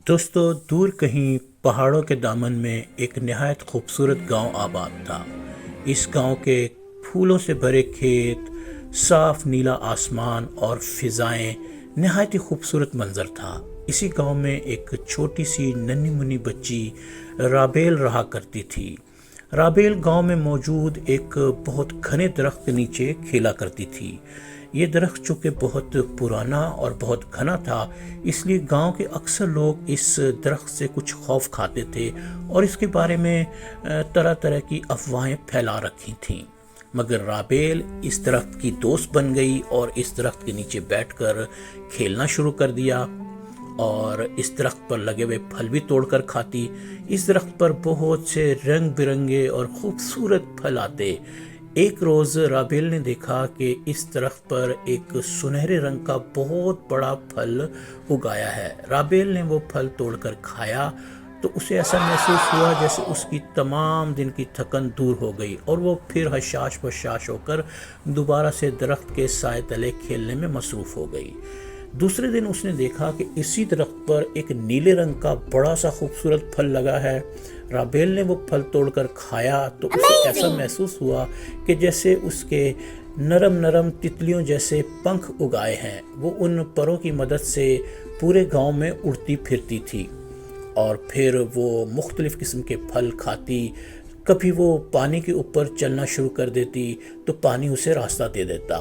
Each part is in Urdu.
دوستو، دور کہیں پہاڑوں کے دامن میں ایک نہایت خوبصورت گاؤں آباد تھا۔ اس گاؤں کے پھولوں سے بھرے کھیت، صاف نیلا آسمان اور فضائیں نہایت ہی خوبصورت منظر تھا۔ اسی گاؤں میں ایک چھوٹی سی ننھی منھی بچی رابیل رہا کرتی تھی۔ رابیل گاؤں میں موجود ایک بہت گھنے درخت کے نیچے کھیلا کرتی تھی۔ یہ درخت چونکہ بہت پرانا اور بہت گھنا تھا، اس لیے گاؤں کے اکثر لوگ اس درخت سے کچھ خوف کھاتے تھے اور اس کے بارے میں طرح طرح کی افواہیں پھیلا رکھی تھیں۔ مگر رابیل اس درخت کی دوست بن گئی اور اس درخت کے نیچے بیٹھ کر کھیلنا شروع کر دیا اور اس درخت پر لگے ہوئے پھل بھی توڑ کر کھاتی۔ اس درخت پر بہت سے رنگ برنگے اور خوبصورت پھل آتے۔ ایک روز رابیل نے دیکھا کہ اس درخت پر ایک سنہرے رنگ کا بہت بڑا پھل اگایا ہے۔ رابیل نے وہ پھل توڑ کر کھایا تو اسے ایسا محسوس ہوا جیسے اس کی تمام دن کی تھکن دور ہو گئی اور وہ پھر حشاش بشاش ہو کر دوبارہ سے درخت کے سائے تلے کھیلنے میں مصروف ہو گئی۔ دوسرے دن اس نے دیکھا کہ اسی درخت پر ایک نیلے رنگ کا بڑا سا خوبصورت پھل لگا ہے۔ رابیل نے وہ پھل توڑ کر کھایا تو اسے ایسا محسوس ہوا کہ جیسے اس کے نرم نرم تتلیوں جیسے پنکھ اگائے ہیں۔ وہ ان پروں کی مدد سے پورے گاؤں میں اڑتی پھرتی تھی اور پھر وہ مختلف قسم کے پھل کھاتی۔ کبھی وہ پانی کے اوپر چلنا شروع کر دیتی تو پانی اسے راستہ دے دیتا۔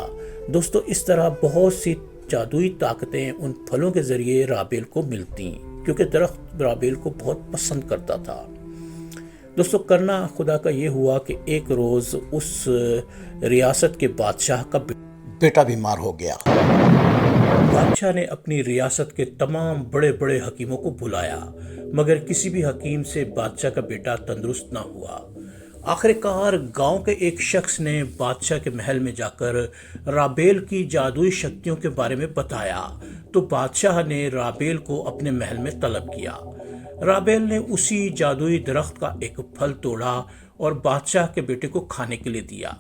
دوستو، اس طرح بہت سی جادوئی طاقتیں ان پھلوں کے ذریعے رابیل کو ملتی کیونکہ درخت رابیل کو بہت پسند کرتا تھا۔ دوستو، کرنا خدا کا یہ ہوا کہ ایک روز اس ریاست کے بادشاہ کا بیٹا بیمار ہو گیا۔ بادشاہ نے اپنی ریاست کے تمام بڑے بڑے حکیموں کو بلایا مگر کسی بھی حکیم سے بادشاہ کا بیٹا تندرست نہ ہوا۔ آخر کار گاؤں کے ایک شخص نے بادشاہ کے محل میں جا کر رابیل کی جادوئی شکتیوں کے بارے میں بتایا تو بادشاہ نے رابیل کو اپنے محل میں طلب کیا۔ رابیل نے اسی جادوئی درخت کا ایک پھل توڑا اور بادشاہ کے بیٹے کو کھانے کے لیے دیا۔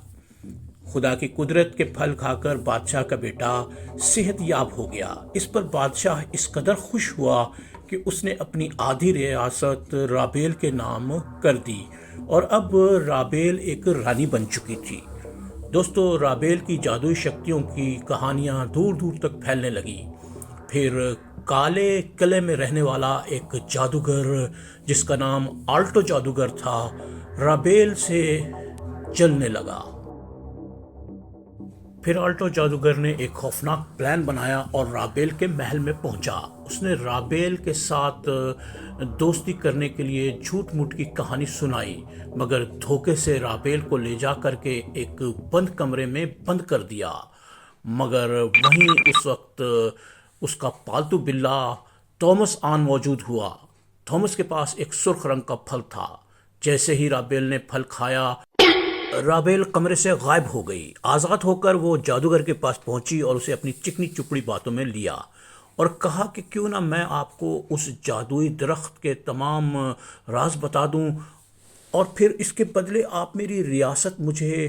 خدا کی قدرت کے پھل کھا کر بادشاہ کا بیٹا صحت یاب ہو گیا۔ اس پر بادشاہ اس قدر خوش ہوا کہ اس نے اپنی آدھی ریاست رابیل کے نام کر دی اور اب رابیل ایک رانی بن چکی تھی۔ دوستو، رابیل کی جادوئی شکتیوں کی کہانیاں دور دور تک پھیلنے لگی۔ پھر کالے قلعے میں رہنے والا ایک جادوگر جس کا نام آلٹو جادوگر تھا، رابیل سے جلنے لگا۔ پھر آلٹو جادوگر نے ایک خوفناک پلان بنایا اور رابیل کے محل میں پہنچا۔ اس نے رابیل کے ساتھ دوستی کرنے کے لیے جھوٹ موٹ کی کہانی سنائی مگر دھوکے سے رابیل کو لے جا کر کے ایک بند کمرے میں بند کر دیا۔ مگر وہیں اس وقت اس کا پالتو بلہ تومس آن موجود ہوا۔ تومس کے پاس ایک سرخ رنگ کا پھل تھا۔ جیسے ہی رابیل نے پھل کھایا، رابیل کمرے سے غائب ہو گئی۔ آزاد ہو کر وہ جادوگر کے پاس پہنچی اور اسے اپنی چکنی چپڑی باتوں میں لیا اور کہا کہ کیوں نہ میں آپ کو اس جادوئی درخت کے تمام راز بتا دوں اور پھر اس کے بدلے آپ میری ریاست مجھے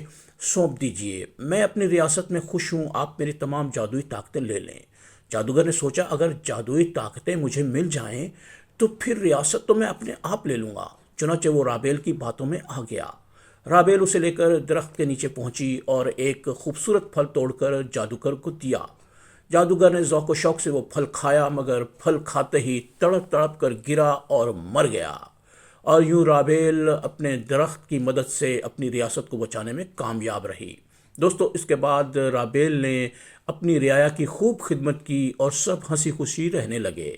سونپ دیجئے۔ میں اپنی ریاست میں خوش ہوں، آپ میری تمام جادوئی طاقتیں لے لیں۔ جادوگر نے سوچا اگر جادوئی طاقتیں مجھے مل جائیں تو پھر ریاست تو میں اپنے آپ لے لوں گا۔ چنانچہ وہ رابیل کی باتوں میں آ گیا۔ رابیل اسے لے کر درخت کے نیچے پہنچی اور ایک خوبصورت پھل توڑ کر جادوگر کو دیا۔ جادوگر نے ذوق و شوق سے وہ پھل کھایا مگر پھل کھاتے ہی تڑپ تڑپ کر گرا اور مر گیا اور یوں رابیل اپنے درخت کی مدد سے اپنی ریاست کو بچانے میں کامیاب رہی۔ دوستو، اس کے بعد رابیل نے اپنی رعایا کی خوب خدمت کی اور سب ہنسی خوشی رہنے لگے۔